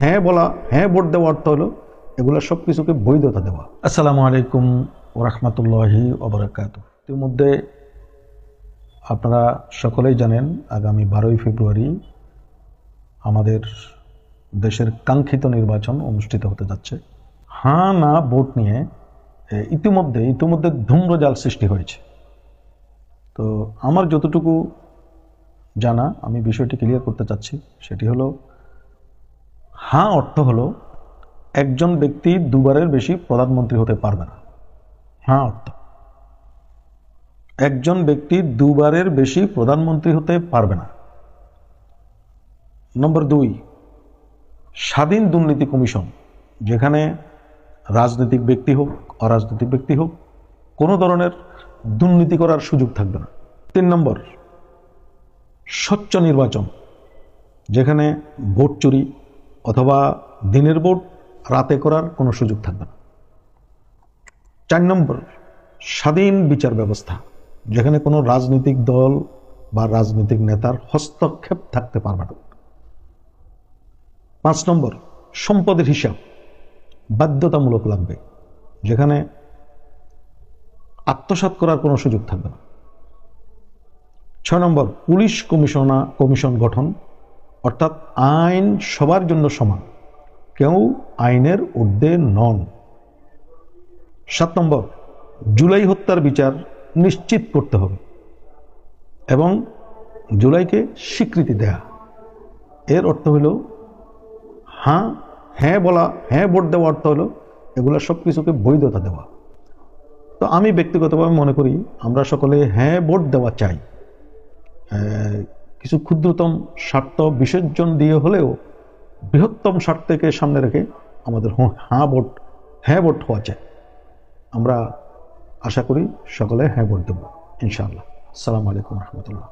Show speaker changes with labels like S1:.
S1: হ্যাঁ বলা, হ্যাঁ ভোট দেওয়া অর্থ হলো এগুলো সব কিছুকে বৈধতা দেওয়া। আসসালামু আলাইকুম ওরহমতুল্লাহি ওবরাকাতুহু। ইতিমধ্যে আপনারা সকলেই জানেন আগামী 12ই ফেব্রুয়ারি আমাদের দেশের কাঙ্ক্ষিত নির্বাচন অনুষ্ঠিত হতে যাচ্ছে। হ্যাঁ না ভোট নিয়ে ইতিমধ্যে ধূম্রজাল সৃষ্টি হয়েছে। তো আমার যতটুকু জানা আমি বিষয়টি ক্লিয়ার করতে চাচ্ছি, সেটি হলো হ্যাঁ অর্থ হলো একজন ব্যক্তি দুবারের বেশি প্রধানমন্ত্রী হতে পারবে না। হ্যাঁ অর্থ একজন ব্যক্তি দুবারের বেশি প্রধানমন্ত্রী হতে পারবে না। নম্বর 2, স্বাধীন দুর্নীতি কমিশন, যেখানে রাজনৈতিক ব্যক্তি হোক অরাজনৈতিক ব্যক্তি হোক কোনো ধরনের দুর্নীতি করার সুযোগ থাকবে না। 3 নম্বর, স্বচ্ছ নির্বাচন, যেখানে ভোট চুরি অথবা দিনের ভোট রাতে করার কোনো সুযোগ থাকবে না। 4 নম্বর, স্বাধীন বিচার ব্যবস্থা, যেখানে কোনো রাজনৈতিক দল বা রাজনৈতিক নেতার হস্তক্ষেপ থাকতে পারবে না। 5 নম্বর, সম্পদের হিসাব বাধ্যতামূলক লাগবে, যেখানে আত্মসাৎ করার কোনো সুযোগ থাকবে না। 6 নম্বর, পুলিশ কমিশন গঠন, অর্থাৎ আইন সবার জন্য সমান, কেউ আইনের ঊর্ধ্বে নন। 7 নম্বর, জুলাই হত্যার বিচার নিশ্চিত করতে হবে এবং জুলাইকে স্বীকৃতি দেয়া। এর অর্থ হলো হ্যাঁ বলা, হ্যাঁ ভোট দেওয়া অর্থ হলো এগুলো সব কিছুকে বৈধতা দেওয়া। তো আমি ব্যক্তিগতভাবে মনে করি আমরা সকলে হ্যাঁ ভোট দেওয়া চাই। কিছু ক্ষুদ্রতম স্বার্থ বিসর্জন দিয়ে হলেও বৃহত্তম স্বার্থকে সামনে রেখে আমাদের হ্যাঁ ভোট হওয়া চাই। আমরা আশা করি সকলে হ্যাঁ ভোট দেব ইনশাআল্লাহ। আসসালামু আলাইকুম রহমতুল্লাহ।